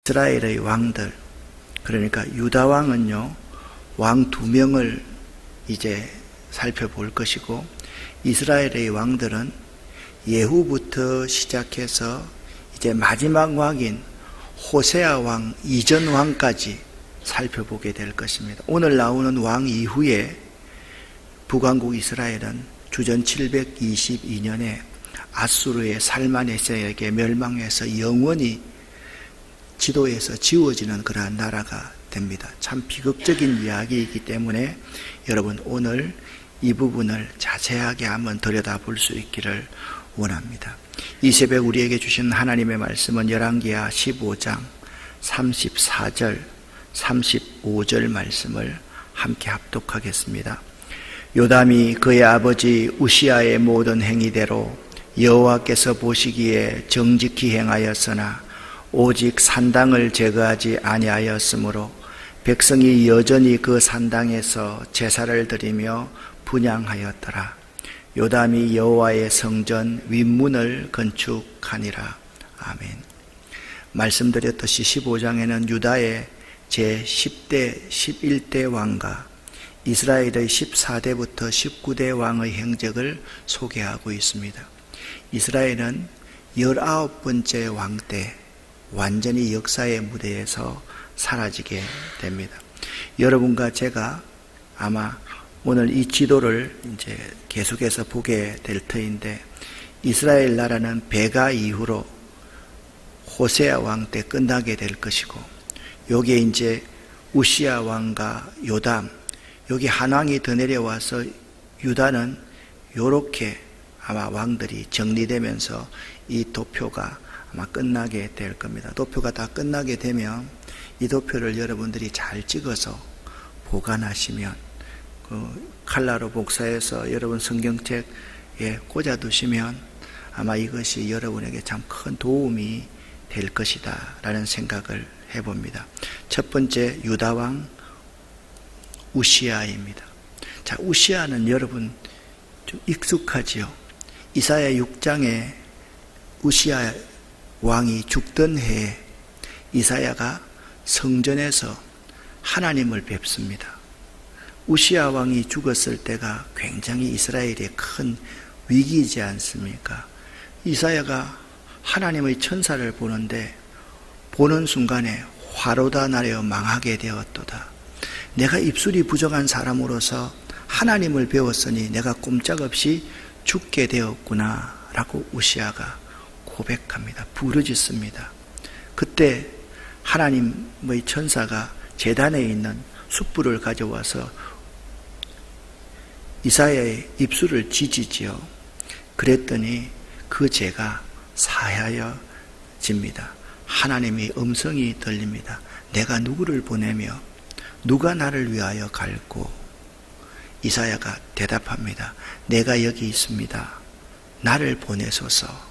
이스라엘의 왕들, 그러니까 유다 왕은요, 왕 2명을 이제 살펴볼 것이고, 이스라엘의 왕들은 예후부터 시작해서 이제 마지막 왕인 호세아 왕 이전 왕까지 살펴보게 될 것입니다. 오늘 나오는 왕 이후에 북왕국 이스라엘은 주전 722년에 아수르의 살마네세에게 멸망해서 영원히 지도에서 지워지는 그러한 나라가 됩니다. 참 비극적인 이야기이기 때문에 여러분 오늘 이 부분을 자세하게 한번 들여다볼 수 있기를 원합니다. 이 새벽 우리에게 주신 하나님의 말씀은 열왕기하 15장 34절 35절 말씀을 함께 합독하겠습니다. 요담이 그의 아버지 우시아의 모든 행위대로 여호와께서 보시기에 정직히 행하였으나 오직 산당을 제거하지 아니하였으므로 백성이 여전히 그 산당에서 제사를 드리며 분향하였더라. 요담이 여호와의 성전 윗문을 건축하니라. 아멘. 말씀드렸듯이 15장에는 유다의 제10대 11대 왕과 이스라엘의 14대부터 19대 왕의 행적을 소개하고 있습니다. 이스라엘은 19번째 왕 때 완전히 역사의 무대에서 사라지게 됩니다. 여러분과 제가 아마 오늘 이 지도를 이제 계속해서 보게 될 터인데, 이스라엘 나라는 베가 이후로 호세아 왕 때 끝나게 될 것이고, 여기에 이제 우시아 왕과 요담, 여기 한 왕이 더 내려와서 유다는 요렇게 아마 왕들이 정리되면서 이 도표가 아마 끝나게 될 겁니다. 도표가 다 끝나게 되면 이 도표를 여러분들이 잘 찍어서 보관하시면 칼라로 복사해서 여러분 성경책에 꽂아두시면 아마 이것이 여러분에게 참 큰 도움이 될 것이다 라는 생각을 해봅니다. 첫 번째 유다왕 우시아입니다. 자, 우시아는 여러분 좀 익숙하지요. 이사야 6장에 우시아 왕이 죽던 해에 이사야가 성전에서 하나님을 뵙습니다. 우시아 왕이 죽었을 때가 굉장히 이스라엘의 큰 위기이지 않습니까? 이사야가 하나님의 천사를 보는데 보는 순간에 화로다 나려 망하게 되었도다. 내가 입술이 부정한 사람으로서 하나님을 배웠으니 내가 꼼짝없이 죽게 되었구나 라고 우시아가 고백합니다. 부르짖습니다. 그때 하나님의 천사가 제단에 있는 숯불을 가져와서 이사야의 입술을 지지지요. 그랬더니 그 죄가 사하여집니다. 하나님의 음성이 들립니다. 내가 누구를 보내며 누가 나를 위하여 갈고? 이사야가 대답합니다. 내가 여기 있습니다. 나를 보내소서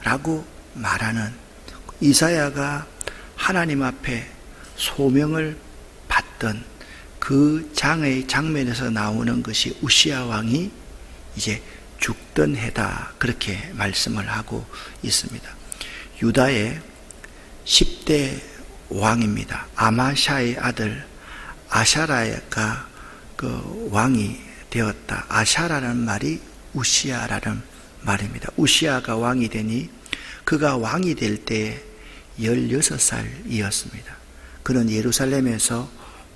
라고 말하는, 이사야가 하나님 앞에 소명을 받던 그 장면에서 나오는 것이 우시아 왕이 이제 죽던 해다, 그렇게 말씀을 하고 있습니다. 유다의 10대 왕입니다. 아마샤의 아들 아샤라가 그 왕이 되었다. 아샤라는 말이 우시아라는 말입니다. 우시아가 왕이 되니 그가 왕이 될 때 16살이었습니다. 그는 예루살렘에서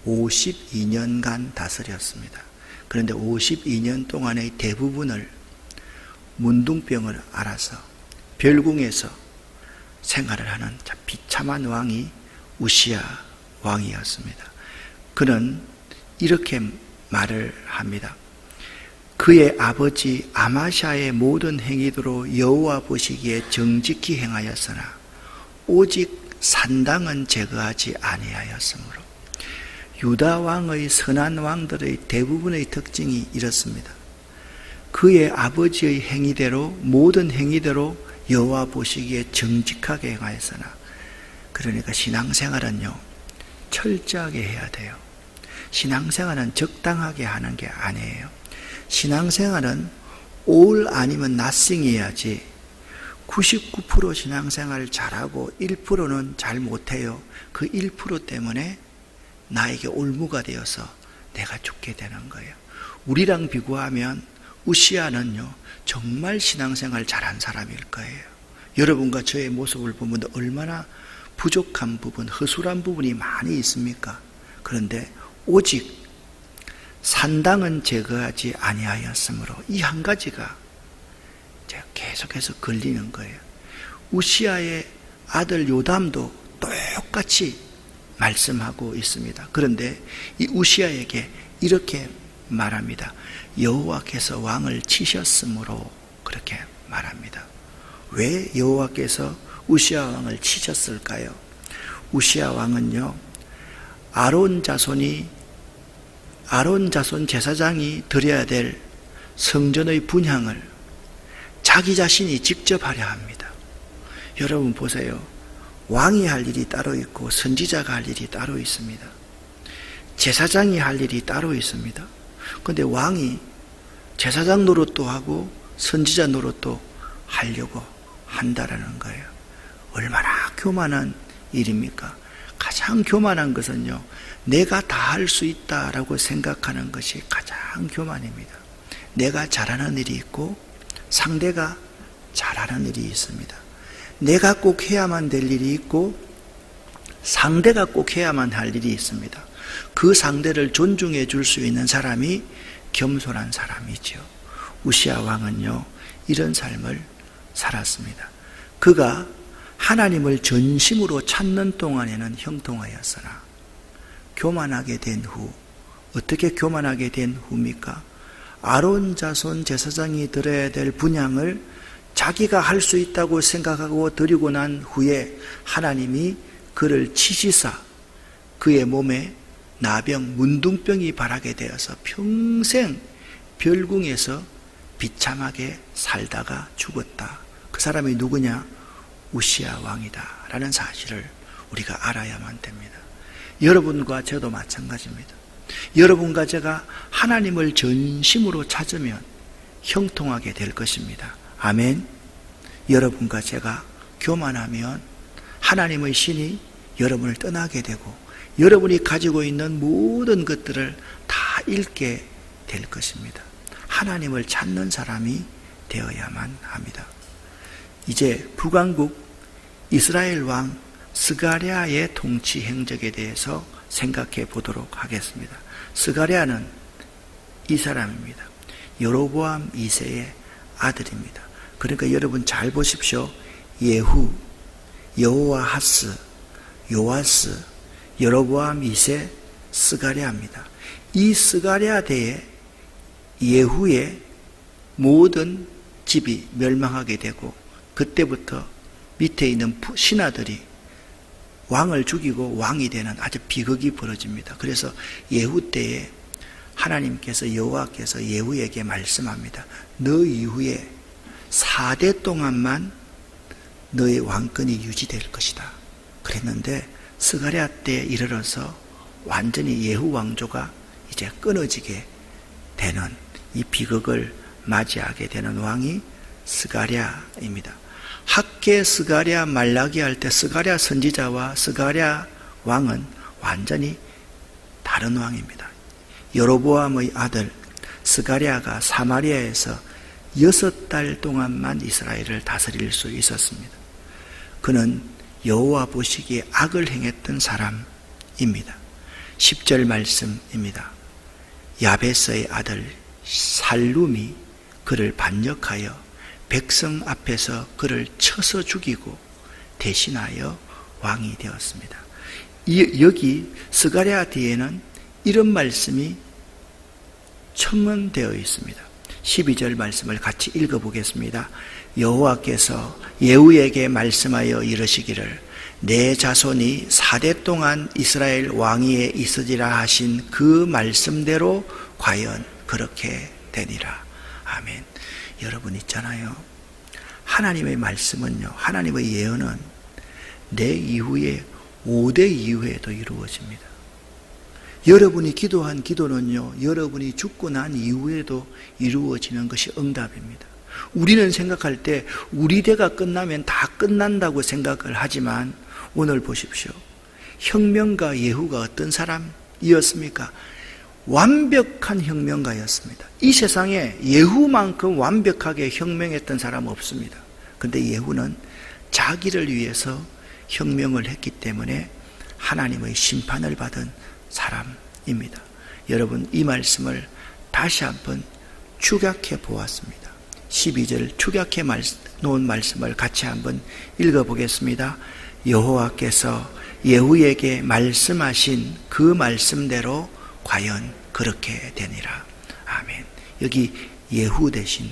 52년간 다스렸습니다. 그런데 52년 동안의 대부분을 문둥병을 앓아서 별궁에서 생활을 하는 비참한 왕이 우시아 왕이었습니다. 그는 이렇게 말을 합니다. 그의 아버지 아마샤의 모든 행위대로 여호와 보시기에 정직히 행하였으나 오직 산당은 제거하지 아니하였으므로. 유다 왕의 선한 왕들의 대부분의 특징이 이렇습니다. 그의 아버지의 행위대로, 모든 행위대로 여호와 보시기에 정직하게 행하였으나, 그러니까 신앙생활은요 철저하게 해야 돼요. 신앙생활은 적당하게 하는 게 아니에요. 신앙생활은 all 아니면 nothing 해야지 99% 신앙생활 잘하고 1%는 잘 못해요. 그 1% 때문에 나에게 올무가 되어서 내가 죽게 되는 거예요. 우리랑 비교하면 우시아는요 정말 신앙생활 잘한 사람일 거예요. 여러분과 저의 모습을 보면 얼마나 부족한 부분, 허술한 부분이 많이 있습니까? 그런데 오직 산당은 제거하지 아니하였으므로 이 한 가지가 제가 계속해서 걸리는 거예요. 우시아의 아들 요담도 똑같이 말씀하고 있습니다. 그런데 이 우시아에게 이렇게 말합니다. 여호와께서 왕을 치셨으므로 그렇게 말합니다. 왜 여호와께서 우시아 왕을 치셨을까요? 우시아 왕은요 아론 자손 제사장이 드려야 될 성전의 분향을 자기 자신이 직접 하려 합니다. 여러분 보세요. 왕이 할 일이 따로 있고 선지자가 할 일이 따로 있습니다. 제사장이 할 일이 따로 있습니다. 그런데 왕이 제사장 노릇도 하고 선지자 노릇도 하려고 한다라는 거예요. 얼마나 교만한 일입니까? 가장 교만한 것은요 내가 다 할 수 있다라고 생각하는 것이 가장 교만입니다. 내가 잘하는 일이 있고 상대가 잘하는 일이 있습니다. 내가 꼭 해야만 될 일이 있고 상대가 꼭 해야만 할 일이 있습니다. 그 상대를 존중해 줄 수 있는 사람이 겸손한 사람이죠. 우시아 왕은요 이런 삶을 살았습니다. 그가 하나님을 전심으로 찾는 동안에는 형통하였으나 교만하게 된 후, 어떻게 교만하게 된 후입니까? 아론 자손 제사장이 드려야 될 분향을 자기가 할 수 있다고 생각하고 드리고 난 후에 하나님이 그를 치시사 그의 몸에 나병, 문둥병이 발하게 되어서 평생 별궁에서 비참하게 살다가 죽었다. 그 사람이 누구냐? 우시아 왕이다 라는 사실을 우리가 알아야만 됩니다. 여러분과 저도 마찬가지입니다. 여러분과 제가 하나님을 전심으로 찾으면 형통하게 될 것입니다. 아멘. 여러분과 제가 교만하면 하나님의 신이 여러분을 떠나게 되고 여러분이 가지고 있는 모든 것들을 다 잃게 될 것입니다. 하나님을 찾는 사람이 되어야만 합니다. 이제 북왕국 이스라엘 왕 스가랴의 통치 행적에 대해서 생각해 보도록 하겠습니다. 스가랴는 이 사람입니다. 여로보암 2세의 아들입니다. 그러니까 여러분 잘 보십시오. 예후, 여호와하스, 요아스, 여로보암 2세, 스가랴입니다. 이 스가랴 때에 예후의 모든 집이 멸망하게 되고 그때부터 밑에 있는 신하들이 왕을 죽이고 왕이 되는 아주 비극이 벌어집니다. 그래서 예후 때에 하나님께서 여호와께서 예후에게 말씀합니다. 너 이후에 4대 동안만 너의 왕권이 유지될 것이다. 그랬는데 스가랴 때에 이르러서 완전히 예후 왕조가 이제 끊어지게 되는 이 비극을 맞이하게 되는 왕이 스가랴입니다. 학개 스가랴 말라기 할 때 스가랴 선지자와 스가랴 왕은 완전히 다른 왕입니다. 여로보암의 아들 스가랴가 사마리아에서 6달 동안만 이스라엘을 다스릴 수 있었습니다. 그는 여호와 보시기에 악을 행했던 사람입니다. 10절 말씀입니다. 야베스의 아들 살룸이 그를 반역하여 백성 앞에서 그를 쳐서 죽이고 대신하여 왕이 되었습니다. 여기 스가랴 뒤에는 이런 말씀이 첨언되어 있습니다. 12절 말씀을 같이 읽어보겠습니다. 여호와께서 예후에게 말씀하여 이르시기를 내 자손이 4대 동안 이스라엘 왕위에 있으리라 하신 그 말씀대로 과연 그렇게 되니라. 아멘. 여러분 있잖아요. 하나님의 말씀은요, 하나님의 예언은 내 이후에 5대 이후에도 이루어집니다. 여러분이 기도한 기도는요, 여러분이 죽고 난 이후에도 이루어지는 것이 응답입니다. 우리는 생각할 때 우리 대가 끝나면 다 끝난다고 생각을 하지만 오늘 보십시오. 혁명가 예후가 어떤 사람이었습니까? 완벽한 혁명가였습니다. 이 세상에 예후만큼 완벽하게 혁명했던 사람 없습니다. 그런데 예후는 자기를 위해서 혁명을 했기 때문에 하나님의 심판을 받은 사람입니다. 여러분, 이 말씀을 다시 한번 축약해 보았습니다. 12절 축약해 놓은 말씀을 같이 한번 읽어보겠습니다. 여호와께서 예후에게 말씀하신 그 말씀대로 과연 그렇게 되니라. 아멘. 여기 예후 대신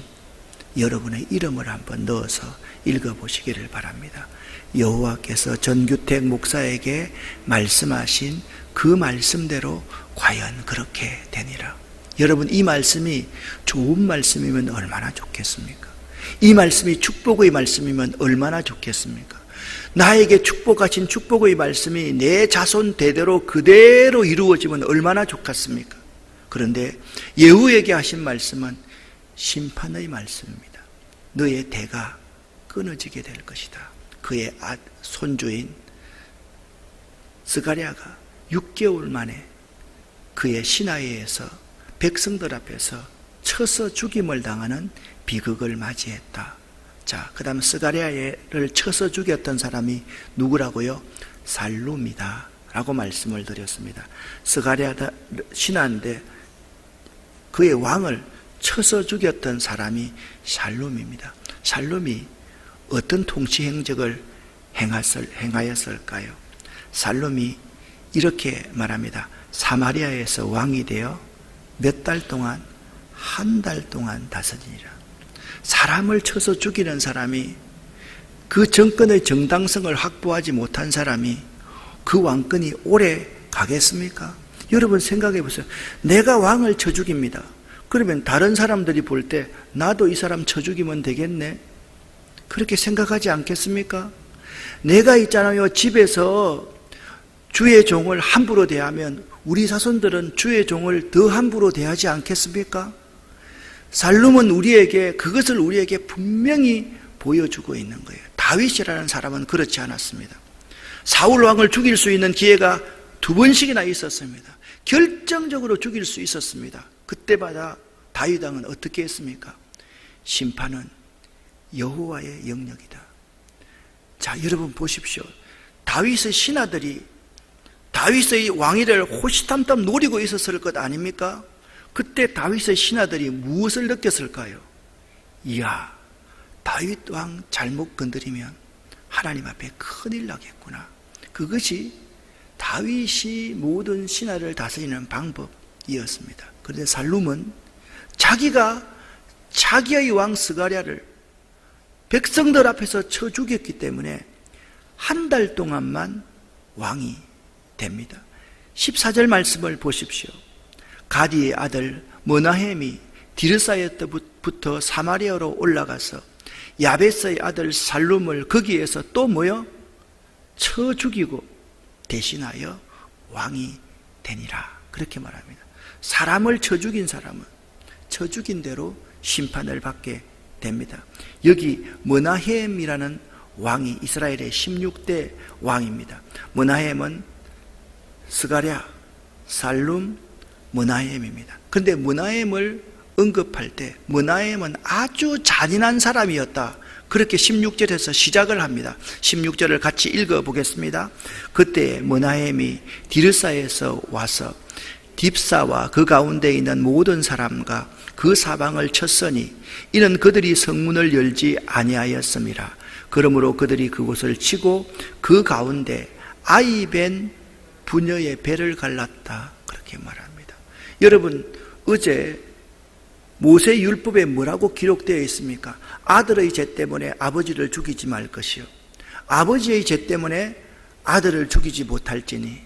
여러분의 이름을 한번 넣어서 읽어보시기를 바랍니다. 여호와께서 전규택 목사에게 말씀하신 그 말씀대로 과연 그렇게 되니라. 여러분, 이 말씀이 좋은 말씀이면 얼마나 좋겠습니까? 이 말씀이 축복의 말씀이면 얼마나 좋겠습니까? 나에게 축복하신 축복의 말씀이 내 자손 대대로 그대로 이루어지면 얼마나 좋겠습니까? 그런데 예후에게 하신 말씀은 심판의 말씀입니다. 너의 대가 끊어지게 될 것이다. 그의 손주인 스가랴가 6개월 만에 그의 신하에서 백성들 앞에서 쳐서 죽임을 당하는 비극을 맞이했다. 자, 그 다음 스가랴를 쳐서 죽였던 사람이 누구라고요? 살룸이다 라고 말씀을 드렸습니다. 스가랴 신하인데 그의 왕을 쳐서 죽였던 사람이 살룸입니다. 살룸이 어떤 통치 행적을 행하였을까요? 살룸이 이렇게 말합니다. 사마리아에서 왕이 되어 몇 달 동안? 한 달 동안 다스리니라. 사람을 쳐서 죽이는 사람이, 그 정권의 정당성을 확보하지 못한 사람이 그 왕권이 오래 가겠습니까? 여러분 생각해 보세요. 내가 왕을 쳐 죽입니다. 그러면 다른 사람들이 볼 때 나도 이 사람 쳐 죽이면 되겠네, 그렇게 생각하지 않겠습니까? 내가 있잖아요, 집에서 주의 종을 함부로 대하면 우리 자손들은 주의 종을 더 함부로 대하지 않겠습니까? 살룸은 그것을 우리에게 분명히 보여주고 있는 거예요. 다윗이라는 사람은 그렇지 않았습니다. 사울 왕을 죽일 수 있는 기회가 2번씩이나 있었습니다. 결정적으로 죽일 수 있었습니다. 그때마다 다윗 왕은 어떻게 했습니까? 심판은 여호와의 영역이다. 자, 여러분 보십시오. 다윗의 신하들이 다윗의 왕위를 호시탐탐 노리고 있었을 것 아닙니까? 그때 다윗의 신하들이 무엇을 느꼈을까요? 이야, 다윗 왕 잘못 건드리면 하나님 앞에 큰일 나겠구나. 그것이 다윗이 모든 신하를 다스리는 방법이었습니다. 그런데 살룸은 자기가 자기의 왕 스가랴를 백성들 앞에서 쳐 죽였기 때문에 한 달 동안만 왕이 됩니다. 14절 말씀을 보십시오. 가디의 아들 머나헴이 디르사에서부터 사마리아로 올라가서 야베스의 아들 살룸을 거기에서 또 쳐 죽이고 대신하여 왕이 되니라. 그렇게 말합니다. 사람을 쳐 죽인 사람은 쳐 죽인 대로 심판을 받게 됩니다. 여기 머나헴이라는 왕이 이스라엘의 16대 왕입니다. 머나헴은 스가랴, 살룸, 머나헴입니다. 그런데 머나헴을 언급할 때 머나헴은 아주 잔인한 사람이었다, 그렇게 16절에서 시작을 합니다. 16절을 같이 읽어보겠습니다. 그때 머나헴이 디르사에서 와서 딥사와 그 가운데 있는 모든 사람과 그 사방을 쳤으니 이는 그들이 성문을 열지 아니하였음이라. 그러므로 그들이 그곳을 치고 그 가운데 아이벤 부녀의 배를 갈랐다, 그렇게 말합니다. 여러분, 어제 모세 율법에 뭐라고 기록되어 있습니까? 아들의 죄 때문에 아버지를 죽이지 말 것이요, 아버지의 죄 때문에 아들을 죽이지 못할지니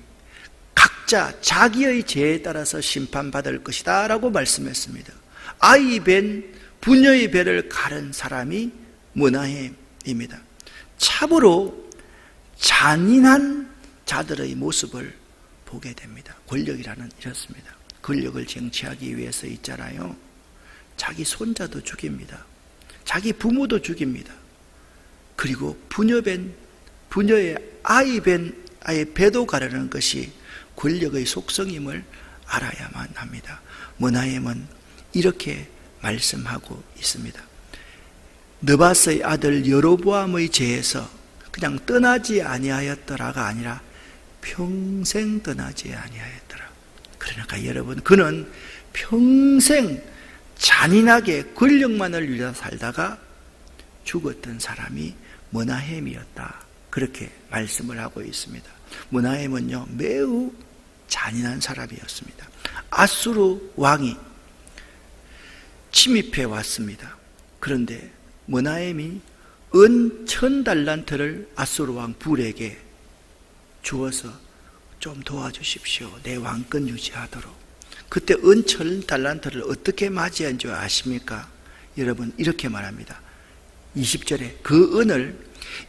각자 자기의 죄에 따라서 심판받을 것이다 라고 말씀했습니다. 아이벤 부녀의 배를 가른 사람이 머나헴입니다. 참으로 잔인한 자들의 모습을 보게 됩니다. 권력이라는 이렇습니다. 권력을 쟁취하기 위해서 있잖아요, 자기 손자도 죽입니다. 자기 부모도 죽입니다. 그리고 부녀의 아이 배도 가르는 것이 권력의 속성임을 알아야만 합니다. 머나헴은 이렇게 말씀하고 있습니다. 느밧의 아들 여로보암의 죄에서 그냥 떠나지 아니하였더라가 아니라 평생 떠나지 아니하였더라. 그러니까 여러분, 그는 평생 잔인하게 권력만을 위해 살다가 죽었던 사람이 머나헴이었다. 그렇게 말씀을 하고 있습니다. 머나헴은요, 매우 잔인한 사람이었습니다. 아수르 왕이 침입해 왔습니다. 그런데 머나헴이 은 1000달란트를 아수르 왕 불에게 주어서 좀 도와주십시오. 내 왕권 유지하도록. 그때 은 1000달란트를 어떻게 맞이한 줄 아십니까? 여러분, 이렇게 말합니다. 20절에 그 은을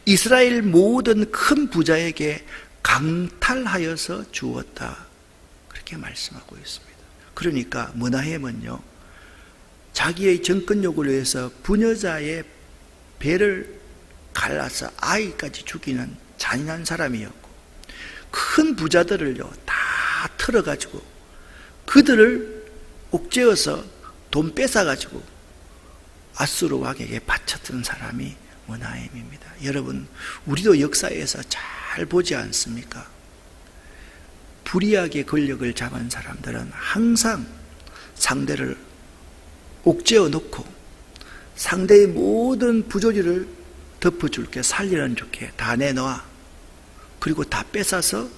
이스라엘 모든 큰 부자에게 강탈하여서 주었다. 그렇게 말씀하고 있습니다. 그러니까 머나헴은요, 자기의 정권욕을 위해서 부녀자의 배를 갈라서 아이까지 죽이는 잔인한 사람이었고, 큰 부자들을요 다 털어가지고 그들을 옥죄어서 돈 뺏어가지고 아수르 왕에게 바쳤던 사람이 머나헴입니다. 여러분, 우리도 역사에서 잘 보지 않습니까? 불의하게 권력을 잡은 사람들은 항상 상대를 옥죄어 놓고 상대의 모든 부조리를 덮어줄게, 살리는 좋게 다 내놔. 그리고 다 뺏어서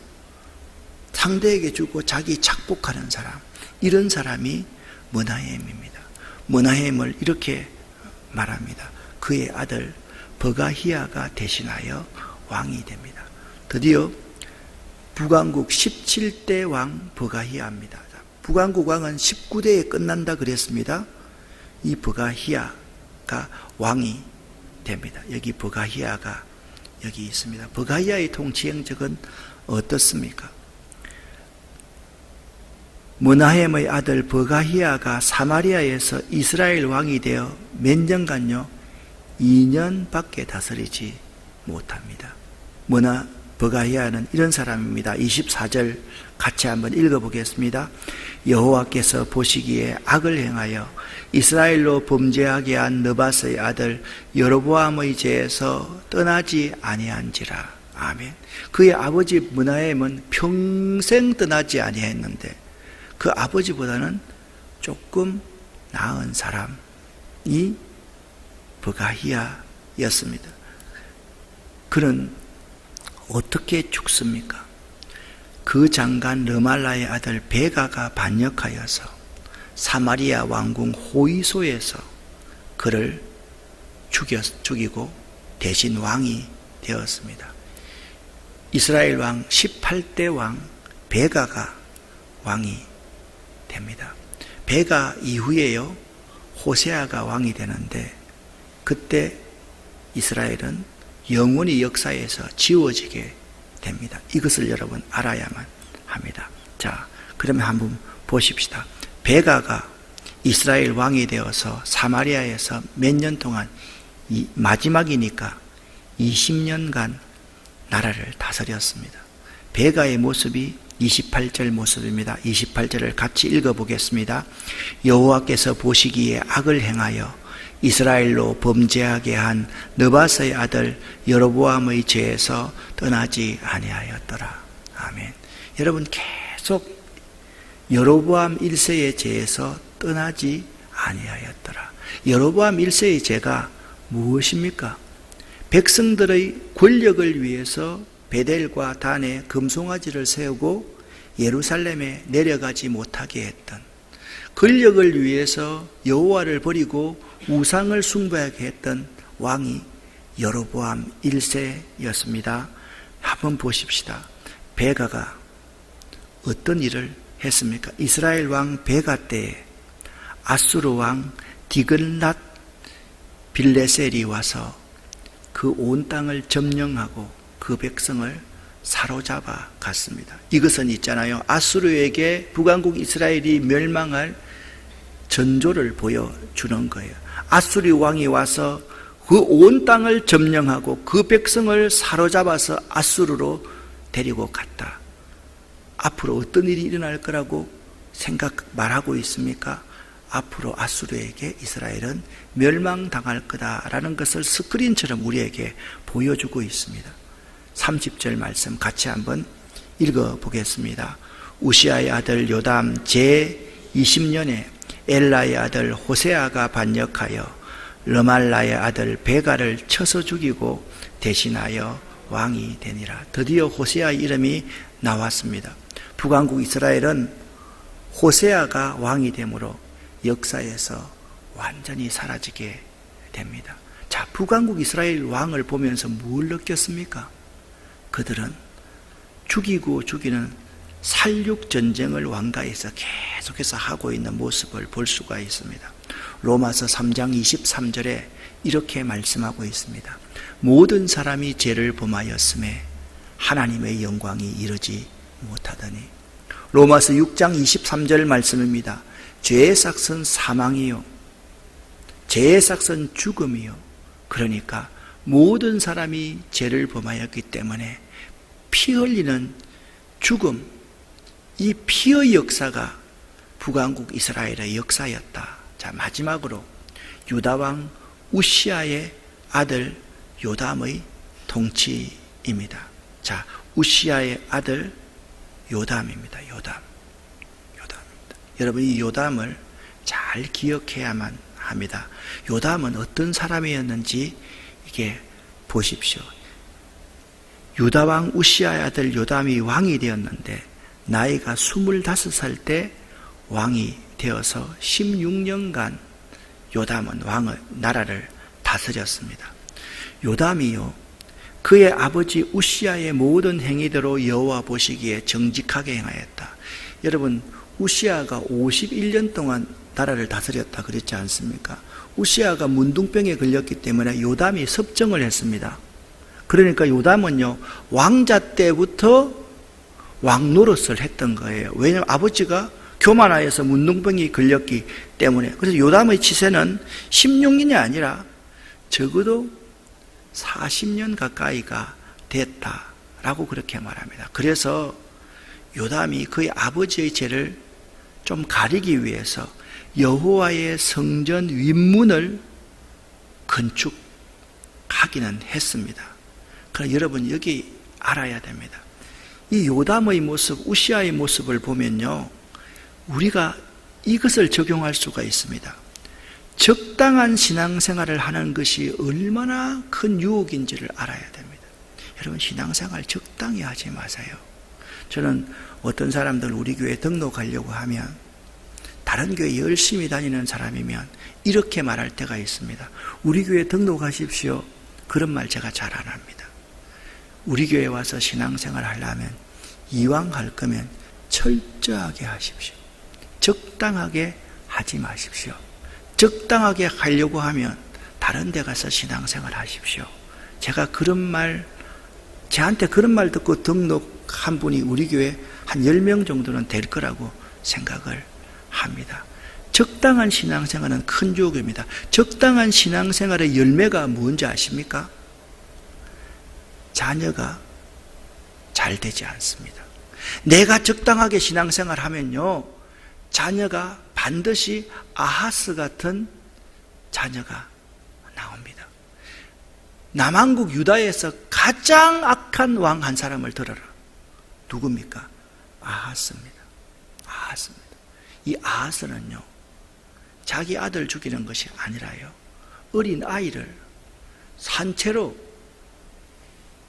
상대에게 주고 자기 착복하는 사람, 이런 사람이 머나헴입니다. 머나헴을 이렇게 말합니다. 그의 아들 버가히야가 대신하여 왕이 됩니다. 드디어 북왕국 17대 왕 버가히야입니다. 북왕국 왕은 19대에 끝난다 그랬습니다. 이 버가히야가 왕이 됩니다. 여기 버가히야가 여기 있습니다. 버가히야의 통치 행적은 어떻습니까? 머나헴의 아들 버가히야가 사마리아에서 이스라엘 왕이 되어 몇 년간요? 2년밖에 다스리지 못합니다. 버가히야는 이런 사람입니다. 24절 같이 한번 읽어보겠습니다. 여호와께서 보시기에 악을 행하여 이스라엘로 범죄하게 한 느밧의 아들 여로보암의 죄에서 떠나지 아니한지라. 아멘. 그의 아버지 머나헴은 평생 떠나지 아니했는데 그 아버지보다는 조금 나은 사람이 버가히야였습니다. 그는 어떻게 죽습니까? 그 장관 르말라의 아들 베가가 반역하여서 사마리아 왕궁 호위소에서 그를 죽이고 대신 왕이 되었습니다. 이스라엘 왕 18대 왕 베가가 왕이 됩니다. 베가 이후에요, 호세아가 왕이 되는데 그때 이스라엘은 영원히 역사에서 지워지게 됩니다. 이것을 여러분 알아야만 합니다. 자, 그러면 한번 보십시다. 베가가 이스라엘 왕이 되어서 사마리아에서 몇 년 동안, 마지막이니까 20년간 나라를 다스렸습니다. 베가의 모습이 28절 모습입니다. 28절을 같이 읽어보겠습니다. 여호와께서 보시기에 악을 행하여 이스라엘로 범죄하게 한 느밧의 아들 여로보암의 죄에서 떠나지 아니하였더라. 아멘. 여러분, 계속 여로보암 1세의 죄에서 떠나지 아니하였더라. 여로보암 1세의 죄가 무엇입니까? 백성들의 권력을 위해서 베델과 단에 금송아지를 세우고 예루살렘에 내려가지 못하게 했던, 권력을 위해서 여호와를 버리고 우상을 숭배하게 했던 왕이 여로보암 1세였습니다. 한번 보십시다. 베가가 어떤 일을 했습니까? 이스라엘 왕 베가 때에 아수르 왕 디글랏 빌레셀이 와서 그 온 땅을 점령하고 그 백성을 사로잡아 갔습니다. 이것은 있잖아요, 아수르에게 북왕국 이스라엘이 멸망할 전조를 보여주는 거예요. 아수리 왕이 와서 그 온 땅을 점령하고 그 백성을 사로잡아서 아수르로 데리고 갔다. 앞으로 어떤 일이 일어날 거라고 말하고 있습니까? 앞으로 아수르에게 이스라엘은 멸망당할 거다라는 것을 스크린처럼 우리에게 보여주고 있습니다. 30절 말씀 같이 한번 읽어보겠습니다. 우시아의 아들 요담 제20년에 엘라의 아들 호세아가 반역하여 르말라의 아들 베가를 쳐서 죽이고 대신하여 왕이 되니라. 드디어 호세아의 이름이 나왔습니다. 북왕국 이스라엘은 호세아가 왕이 되므로 역사에서 완전히 사라지게 됩니다. 자, 북왕국 이스라엘 왕을 보면서 뭘 느꼈습니까? 그들은 죽이고 죽이는 살육전쟁을 왕가에서 계속해서 하고 있는 모습을 볼 수가 있습니다. 로마서 3장 23절에 이렇게 말씀하고 있습니다. 모든 사람이 죄를 범하였음에 하나님의 영광이 이르지 못하더니. 로마서 6장 23절 말씀입니다. 죄의 삭은 사망이요 죄의 삭은 죽음이요. 그러니까 모든 사람이 죄를 범하였기 때문에 피 흘리는 죽음, 이 피의 역사가 북왕국 이스라엘의 역사였다. 자, 마지막으로 유다왕 우시아의 아들 요담의 통치입니다. 자, 우시아의 아들 요담입니다. 요담입니다. 여러분, 이 요담을 잘 기억해야만 합니다. 요담은 어떤 사람이었는지 이게 보십시오. 유다왕 우시아의 아들 요담이 왕이 되었는데 나이가 25살 때 왕이 되어서 16년간 요담은 나라를 다스렸습니다. 요담이요, 그의 아버지 우시아의 모든 행위대로 여호와 보시기에 정직하게 행하였다. 여러분, 우시아가 51년 동안 나라를 다스렸다 그랬지 않습니까? 우시아가 문둥병에 걸렸기 때문에 요담이 섭정을 했습니다. 그러니까 요담은요, 왕자 때부터 왕 노릇을 했던 거예요. 왜냐하면 아버지가 교만하여서 문둥병이 걸렸기 때문에. 그래서 요담의 치세는 16년이 아니라 적어도 40년 가까이가 됐다라고 그렇게 말합니다. 그래서 요담이 그의 아버지의 죄를 좀 가리기 위해서 여호와의 성전 윗문을 건축하기는 했습니다. 그러나 여러분, 여기 알아야 됩니다. 이 요담의 모습, 우시아의 모습을 보면요, 우리가 이것을 적용할 수가 있습니다. 적당한 신앙생활을 하는 것이 얼마나 큰 유혹인지를 알아야 됩니다. 여러분, 신앙생활 적당히 하지 마세요. 저는 어떤 사람들 우리 교회에 등록하려고 하면, 다른 교회 열심히 다니는 사람이면 이렇게 말할 때가 있습니다. 우리 교회에 등록하십시오. 그런 말 제가 잘 안 합니다. 우리 교회에 와서 신앙생활 하려면, 이왕 할 거면 철저하게 하십시오. 적당하게 하지 마십시오. 적당하게 하려고 하면 다른 데 가서 신앙생활 하십시오. 제가 저한테 그런 말 듣고 등록한 분이 우리 교회 한 10명 정도는 될 거라고 생각을 합니다. 적당한 신앙생활은 큰 유혹입니다. 적당한 신앙생활의 열매가 뭔지 아십니까? 자녀가 잘 되지 않습니다. 내가 적당하게 신앙생활 하면요, 자녀가 반드시 아하스 같은 자녀가 나옵니다. 남왕국 유다에서 가장 악한 왕 한 사람을 들어라. 누굽니까? 아하스입니다. 아하스입니다. 이 아하스는요, 자기 아들 죽이는 것이 아니라요, 어린 아이를 산채로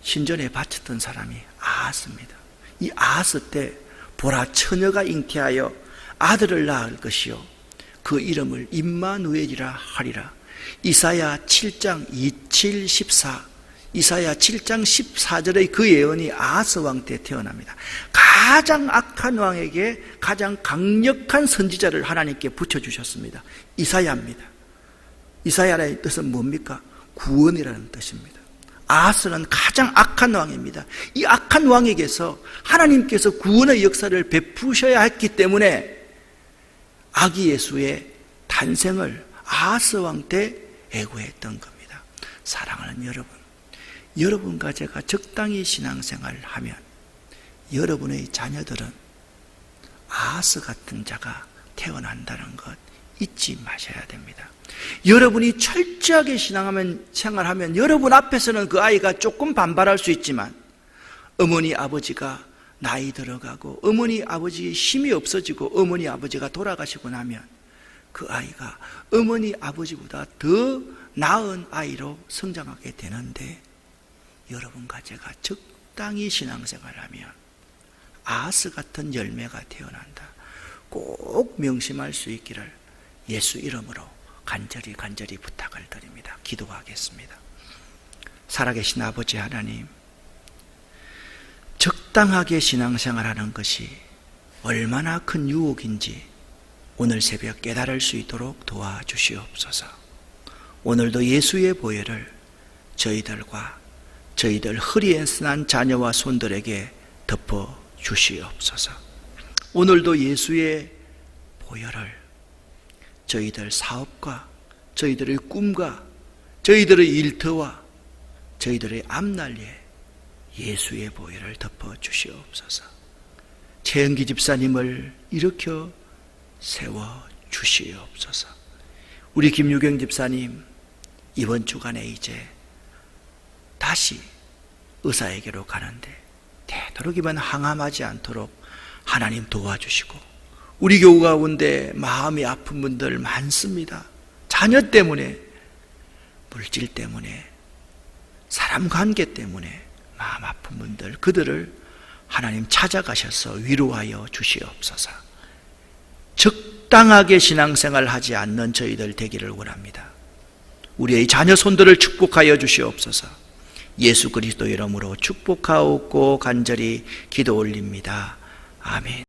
신전에 바쳤던 사람이 아하스입니다. 이 아하스 때 보라, 처녀가 잉태하여 아들을 낳을 것이요 그 이름을 임마누엘이라 하리라. 이사야 7장 27, 14, 이사야 7장 14절의 그 예언이 아하스 왕 때 태어납니다. 가장 악한 왕에게 가장 강력한 선지자를 하나님께 붙여주셨습니다. 이사야입니다. 이사야의 뜻은 뭡니까? 구원이라는 뜻입니다. 아하스는 가장 악한 왕입니다. 이 악한 왕에게서 하나님께서 구원의 역사를 베푸셔야 했기 때문에 아기 예수의 탄생을 아하스 왕 때 애고했던 겁니다. 사랑하는 여러분, 여러분과 제가 적당히 신앙생활을 하면 여러분의 자녀들은 아하스 같은 자가 태어난다는 것 잊지 마셔야 됩니다. 여러분이 철저하게 생활하면 여러분 앞에서는 그 아이가 조금 반발할 수 있지만 어머니 아버지가 나이 들어가고 어머니 아버지의 힘이 없어지고 어머니 아버지가 돌아가시고 나면 그 아이가 어머니 아버지보다 더 나은 아이로 성장하게 되는데, 여러분과 제가 적당히 신앙생활하면 아하스 같은 열매가 태어난다. 꼭 명심할 수 있기를 예수 이름으로 간절히 부탁을 드립니다. 기도하겠습니다. 살아계신 아버지 하나님, 적당하게 신앙생활하는 것이 얼마나 큰 유혹인지 오늘 새벽 깨달을 수 있도록 도와주시옵소서. 오늘도 예수의 보혈을 저희들과 저희들 허리에 쓰난 자녀와 손들에게 덮어 주시옵소서. 오늘도 예수의 보혈을 저희들 사업과 저희들의 꿈과 저희들의 일터와 저희들의 앞날에 예수의 보혈을 덮어 주시옵소서. 최은기 집사님을 일으켜 세워 주시옵소서. 우리 김유경 집사님 이번 주간에 이제 다시 의사에게로 가는데 되도록이면 항암하지 않도록 하나님 도와주시고, 우리 교우 가운데 마음이 아픈 분들 많습니다. 자녀 때문에, 물질 때문에, 사람 관계 때문에 마음 아픈 분들, 그들을 하나님 찾아가셔서 위로하여 주시옵소서. 적당하게 신앙생활 하지 않는 저희들 되기를 원합니다. 우리의 자녀 손들을 축복하여 주시옵소서. 예수 그리스도 이름으로 축복하옵고 간절히 기도 올립니다. 아멘.